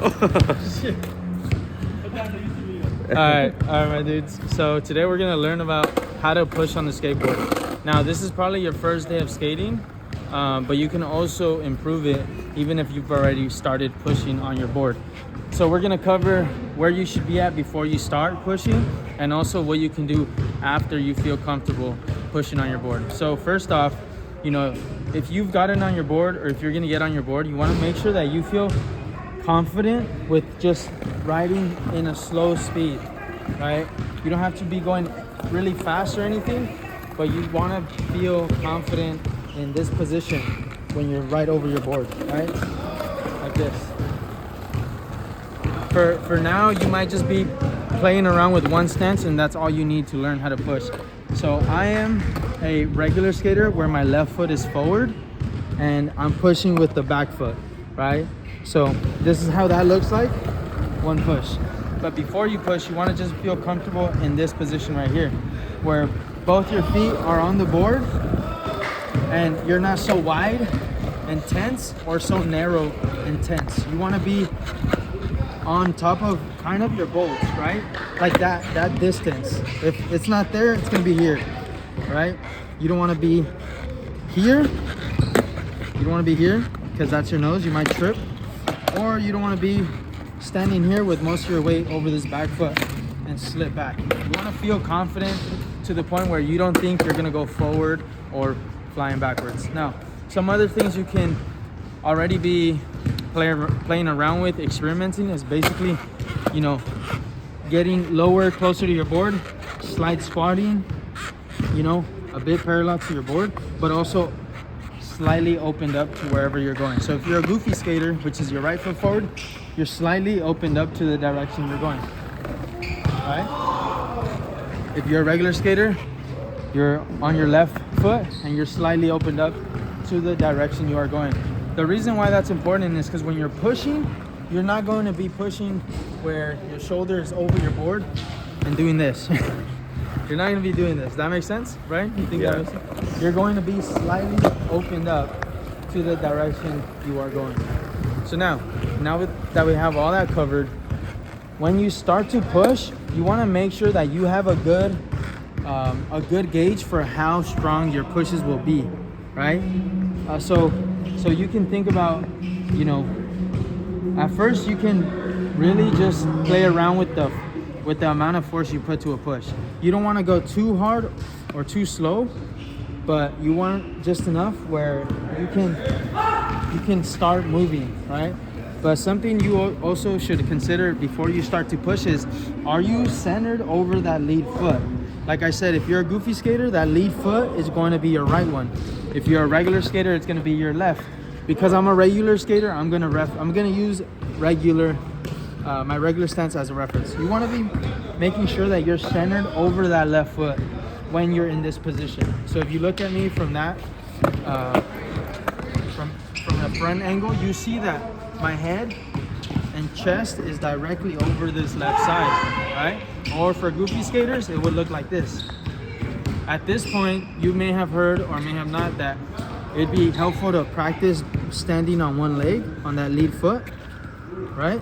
Shit. Alright, my dudes. So today we're gonna learn about how to push on the skateboard. Now this is probably your first day of skating, but you can also improve it even if you've already started pushing on your board. So we're gonna cover where you should be at before you start pushing, and also what you can do after you feel comfortable pushing on your board. So first off, you know, if you've gotten on your board, or if you're gonna get on your board, you wanna make sure that you feel confident with just riding in a slow speed, right? You don't have to be going really fast or anything, but you wanna feel confident in this position when you're right over your board, right? Like this. For now, you might just be playing around with one stance, and that's all you need to learn how to push. So I am a regular skater where my left foot is forward and I'm pushing with the back foot, right? So this is how that looks like, one push. But before you push, you want to just feel comfortable in this position right here, where both your feet are on the board and you're not so wide and tense or so narrow and tense. You want to be on top of kind of your bolts, right? Like that distance. If it's not there, it's gonna be here, right? You don't want to be here. You don't want to be here because that's your nose. You might trip. Or you don't want to be standing here with most of your weight over this back foot and slip back. You want to feel confident to the point where you don't think you're gonna go forward or flying backwards. Now, some other things you can already be playing around with, experimenting, is basically, you know, getting lower, closer to your board, slide squatting, you know, a bit parallel to your board, but also slightly opened up to wherever you're going. So if you're a goofy skater, which is your right foot forward, you're slightly opened up to the direction you're going. All right? If you're a regular skater, you're on your left foot and you're slightly opened up to the direction you are going. The reason why that's important is because when you're pushing, you're not going to be pushing where your shoulder is over your board and doing this. You're not going to be doing this. That makes sense, right? You think that makes sense? You're going to be slightly opened up to the direction you are going. So now that we have all that covered, when you start to push, you want to make sure that you have a good gauge for how strong your pushes will be, right? So you can think about, you know, at first you can really just play around with the amount of force you put to a push. You don't want to go too hard or too slow, but you want just enough where you can start moving, right? But something you also should consider before you start to push is, are you centered over that lead foot? Like I said, if you're a goofy skater, that lead foot is going to be your right one. If you're a regular skater, it's going to be your left. Because I'm a regular skater, I'm gonna use my regular stance as a reference. You want to be making sure that you're centered over that left foot when you're in this position. So if you look at me from that, from the front angle, you see that my head and chest is directly over this left side, right? Or for goofy skaters, it would look like this. At this point, you may have heard or may have not that it'd be helpful to practice standing on one leg on that lead foot, right?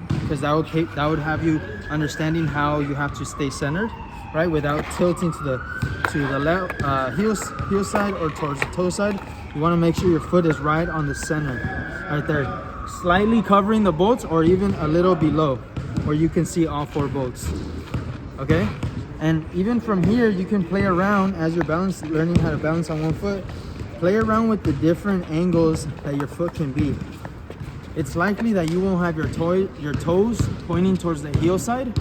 Because that would have you understanding how you have to stay centered, right? Without tilting to the left heel side or towards the toe side. You want to make sure your foot is right on the center, right there, slightly covering the bolts or even a little below, where you can see all 4 bolts. Okay. And even from here, you can play around as you're learning how to balance on one foot. Play around with the different angles that your foot can be. It's likely that you won't have your toes pointing towards the heel side.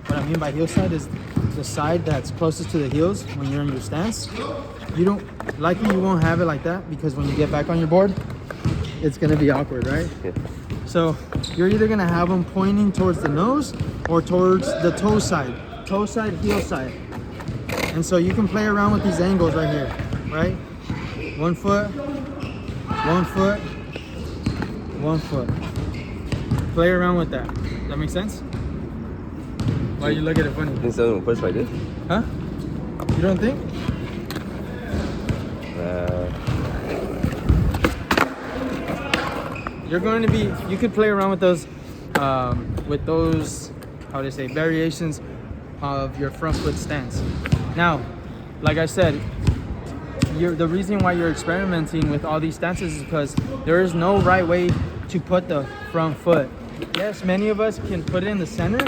What I mean by heel side is the side that's closest to the heels when you're in your stance. You won't have it like that, because when you get back on your board, it's gonna be awkward, right? Yeah. So you're either gonna have them pointing towards the nose or towards the toe side, heel side. And so you can play around with these angles right here, right? 1 foot, 1 foot, 1 foot. Play around with that. Does that make sense? Why you look at it funny? Instead of push like this? Huh? You don't think? you're going to be, you could play around with those, how do you say, variations of your front foot stance. Now, like I said, the reason why you're experimenting with all these stances is because there is no right way to put the front foot. Yes, many of us can put it in the center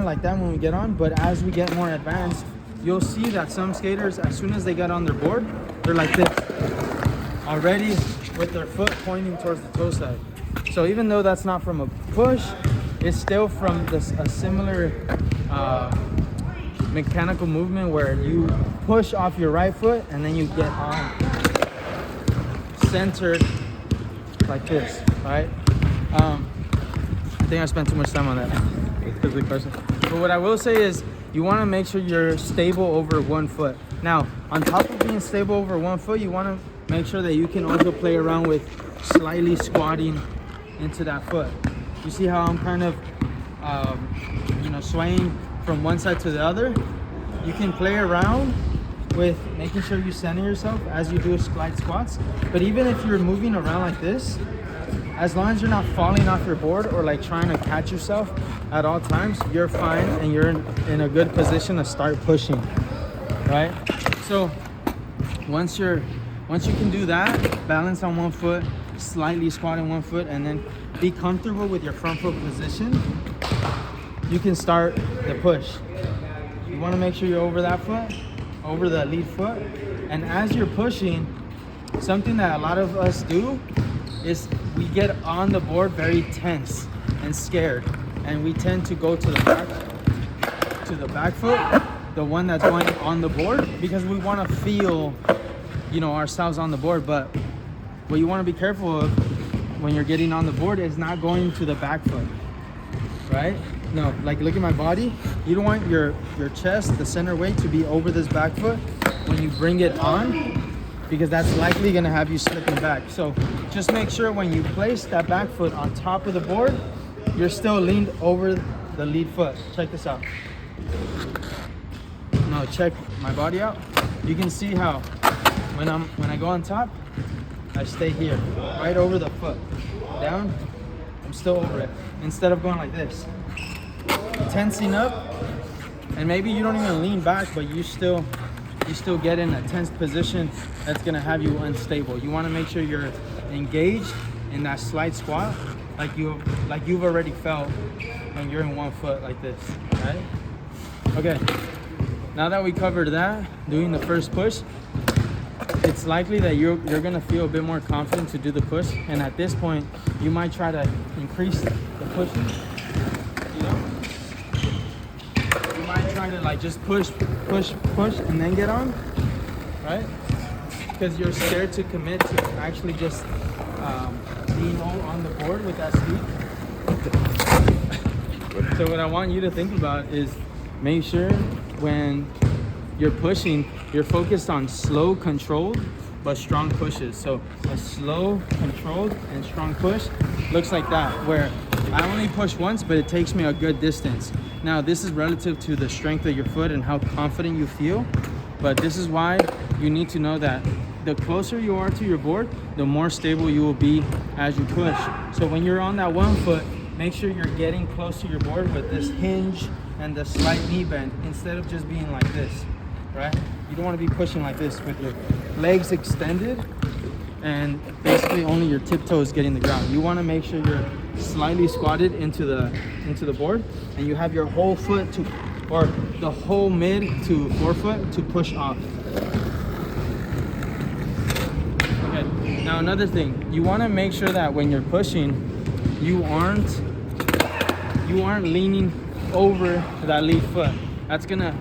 like that when we get on, but as we get more advanced, you'll see that some skaters, as soon as they get on their board, they're like this, already with their foot pointing towards the toe side. So even though that's not from a push, it's still from a similar mechanical movement where you push off your right foot and then you get on centered like this, right? I think I spent too much time on that. That's a good question. But what I will say is you want to make sure you're stable over one foot. Now, on top of being stable over one foot, you want to make sure that you can also play around with slightly squatting into that foot. You see how I'm kind of swaying from one side to the other? You can play around with making sure you center yourself as you do slight squats. But even if you're moving around like this, as long as you're not falling off your board or like trying to catch yourself at all times, you're fine and you're in a good position to start pushing, right? So once you can do that, balance on one foot, slightly squat in one foot, and then be comfortable with your front foot position, you can start the push. You want to make sure you're over that foot, over the lead foot, and as you're pushing, something that a lot of us do is we get on the board very tense and scared, and we tend to go to the back foot, the one that's going on the board, because we want to feel, ourselves on the board. But what you want to be careful of when you're getting on the board is not going to the back foot, right? No, like look at my body. You don't want your chest, the center weight, to be over this back foot when you bring it on, because that's likely going to have you slipping back. So just make sure when you place that back foot on top of the board, you're still leaned over the lead foot. Check this out. Now check my body out. You can see how when I go on top, I stay here, right over the foot. Down, I'm still over it. Instead of going like this, tensing up, and maybe you don't even lean back, but you still get in a tense position that's gonna have you unstable. You wanna make sure you're engaged in that slight squat, like you've already felt when you're in one foot like this, right? Okay, now that we covered that, doing the first push, it's likely that you're gonna feel a bit more confident to do the push, and at this point, you might try to increase the pushing. You might try to like just push, and then get on, right? Because you're scared to commit to actually just being all on the board with that speed. So what I want you to think about is make sure when you're pushing, you're focused on slow, controlled, but strong pushes. So a slow, controlled, and strong push looks like that, where I only push once, but it takes me a good distance. Now, this is relative to the strength of your foot and how confident you feel, but this is why you need to know that the closer you are to your board, the more stable you will be as you push. So when you're on that one foot, make sure you're getting close to your board with this hinge and the slight knee bend instead of just being like this, right? You don't want to be pushing like this with your legs extended and basically only your tiptoes getting the ground. You want to make sure you're slightly squatted into the board, and you have your whole foot or the whole mid to forefoot to push off. Okay, now another thing, you want to make sure that when you're pushing, you aren't leaning over that lead foot. That's gonna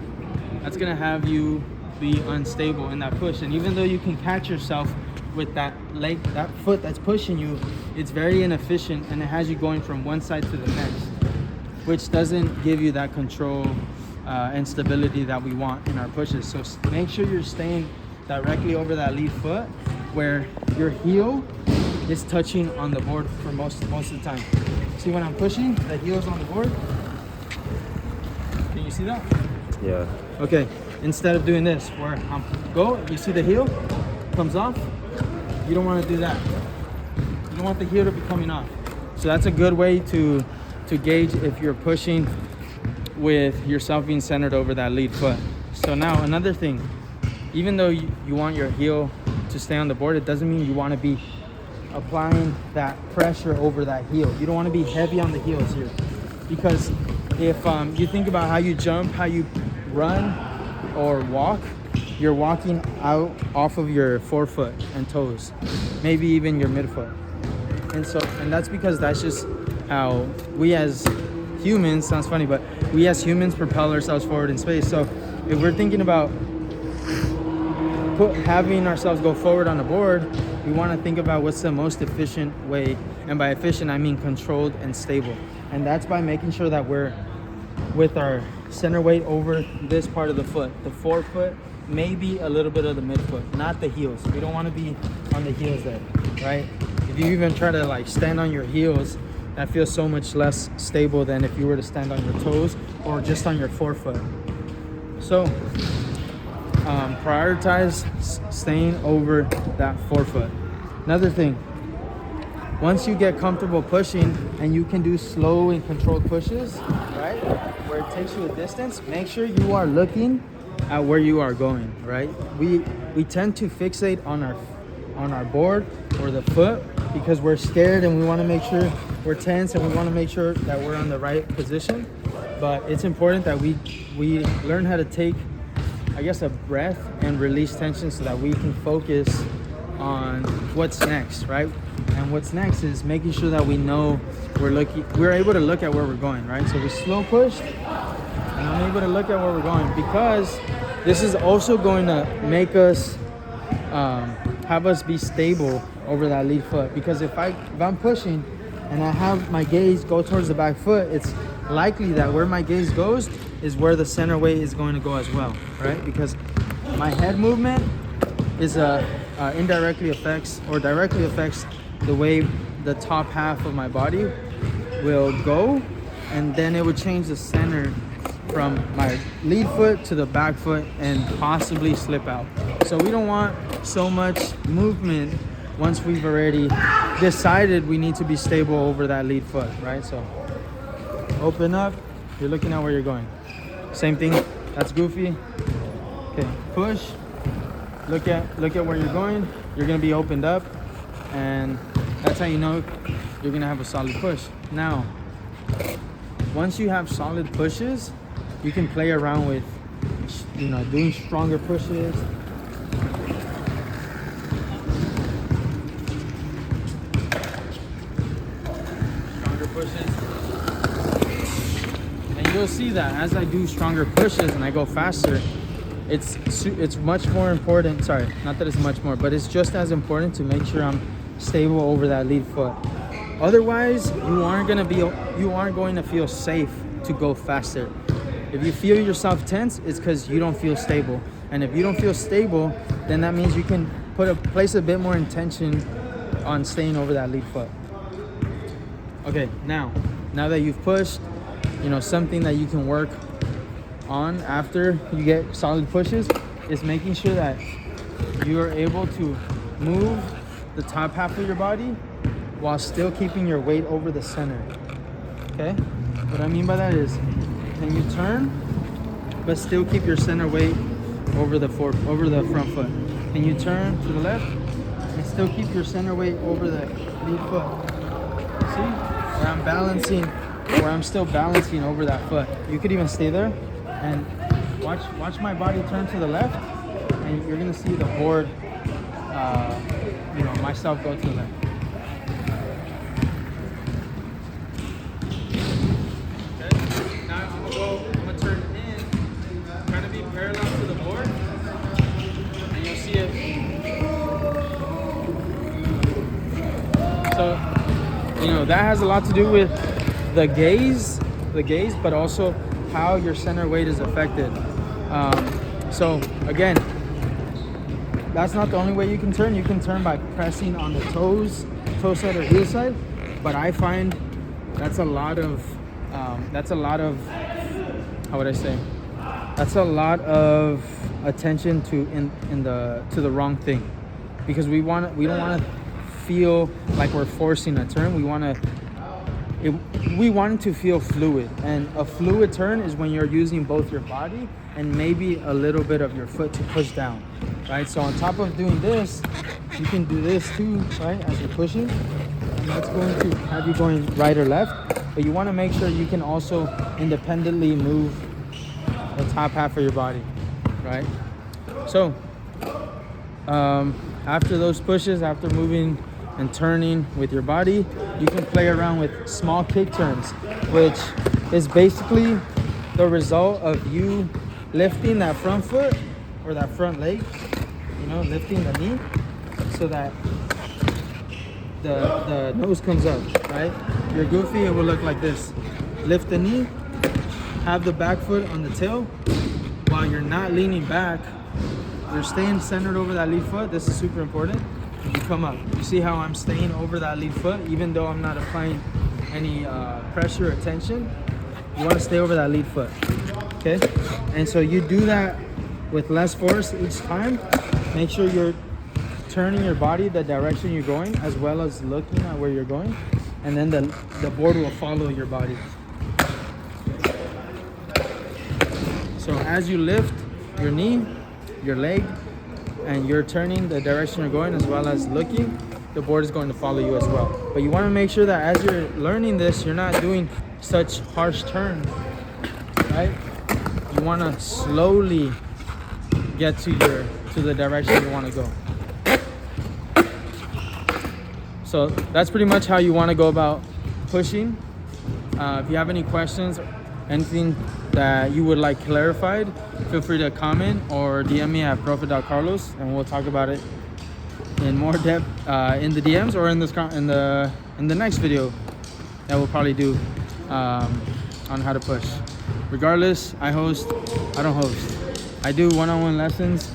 have you be unstable in that push. And even though you can catch yourself with that leg, that foot that's pushing you, it's very inefficient, and it has you going from one side to the next, which doesn't give you that control and stability that we want in our pushes. So make sure you're staying directly over that lead foot, where your heel is touching on the board for most of the time. See, when I'm pushing, the heel's on the board. Can you see that? Yeah. Okay, instead of doing this, where you see the heel comes off, you don't want to do that. don't want the heel to be coming off. So that's a good way to gauge if you're pushing with yourself being centered over that lead foot. So now another thing, even though you want your heel to stay on the board, it doesn't mean you want to be applying that pressure over that heel. You don't want to be heavy on the heels here, because if you think about how you jump, how you run or walk, you're walking out off of your forefoot and toes, maybe even your midfoot. And that's because that's just how we as humans, sounds funny, but we as humans propel ourselves forward in space. So if we're thinking about having ourselves go forward on the board, we want to think about what's the most efficient way. And by efficient, I mean controlled and stable. And that's by making sure that we're with our center weight over this part of the foot, the forefoot, maybe a little bit of the midfoot, not the heels. We don't want to be on the heels there, right? If you even try to like stand on your heels, that feels so much less stable than if you were to stand on your toes or just on your forefoot. So prioritize staying over that forefoot. Another thing, once you get comfortable pushing and you can do slow and controlled pushes, right, where it takes you a distance, make sure you are looking at where you are going, right? We tend to fixate on our board or the foot because we're scared and we want to make sure we're tense and we want to make sure that we're on the right position. But it's important that we learn how to take, I guess, a breath and release tension so that we can focus on what's next, right? And what's next is making sure that we know we're able to look at where we're going, right? So we slow pushed and I'm able to look at where we're going, because this is also going to make us have us be stable over that lead foot. Because if I'm pushing and I have my gaze go towards the back foot, it's likely that where my gaze goes is where the center weight is going to go as well, right? Because my head movement is indirectly affects or directly affects the way the top half of my body will go, and then it would change the center from my lead foot to the back foot and possibly slip out. So we don't want so much movement once we've already decided we need to be stable over that lead foot, right? So open up, you're looking at where you're going. Same thing, that's goofy. Okay, push, look at where you're going. You're gonna be opened up, and that's how you know you're gonna have a solid push. Now, once you have solid pushes, you can play around with, doing stronger pushes. And you'll see that as I do stronger pushes and I go faster, it's much more important. Sorry, not that it's much more, but it's just as important to make sure I'm stable over that lead foot. Otherwise, you aren't going to feel safe to go faster. If you feel yourself tense, it's because you don't feel stable. And if you don't feel stable, then that means you can place a bit more intention on staying over that lead foot. Okay, now that you've pushed, something that you can work on after you get solid pushes is making sure that you are able to move the top half of your body while still keeping your weight over the center. Okay? What I mean by that is, can you turn but still keep your center weight over the front foot? Can you turn to the left and still keep your center weight over the lead foot? See? Where I'm still balancing over that foot. You could even stay there and watch my body turn to the left, and you're gonna see the board, myself go to the left. Okay, now I'm gonna turn in, try to be parallel to the board, and you'll see it. So, that has a lot to do with the gaze, but also how your center weight is affected. So again, that's not the only way you can turn. You can turn by pressing on the toe side or heel side, but I find that's a lot of how would I say? That's a lot of attention to the wrong thing, because we don't want to feel like we're forcing a turn. We want it to feel fluid, and a fluid turn is when you're using both your body and maybe a little bit of your foot to push down, right? So on top of doing this, you can do this too, right, as you're pushing, and that's going to have you going right or left, but you want to make sure you can also independently move the top half of your body, right? So after those pushes, after moving and turning with your body, you can play around with small kick turns, which is basically the result of you lifting that front foot or that front leg, lifting the knee so that the nose comes up, right? Your goofy, it will look like this. Lift the knee, have the back foot on the tail. While you're not leaning back, you're staying centered over that lead foot. This is super important. You come up. You see how I'm staying over that lead foot, even though I'm not applying any pressure or tension. You want to stay over that lead foot, okay? And so you do that with less force each time. Make sure you're turning your body the direction you're going, as well as looking at where you're going, and then the board will follow your body. So as you lift your knee, your leg, and you're turning the direction you're going as well as looking, the board is going to follow you as well. But you want to make sure that as you're learning this, you're not doing such harsh turns, right? You want to slowly get to the direction you want to go. So that's pretty much how you want to go about pushing. If you have any questions, anything that you would like clarified, feel free to comment or DM me at prophet.carlos, and we'll talk about it in more depth in the DMs or in the next video that we'll probably do on how to push. Regardless, I don't host. I do one-on-one lessons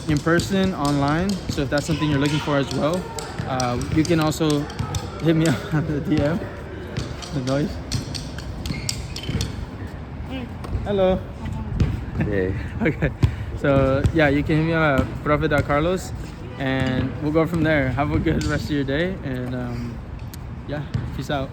in person, online. So if that's something you're looking for as well, you can also hit me up on the DM. The noise. Hello. Hey. Okay. So yeah, you can hit me up at prophet.carlos, and we'll go from there. Have a good rest of your day, and yeah, peace out.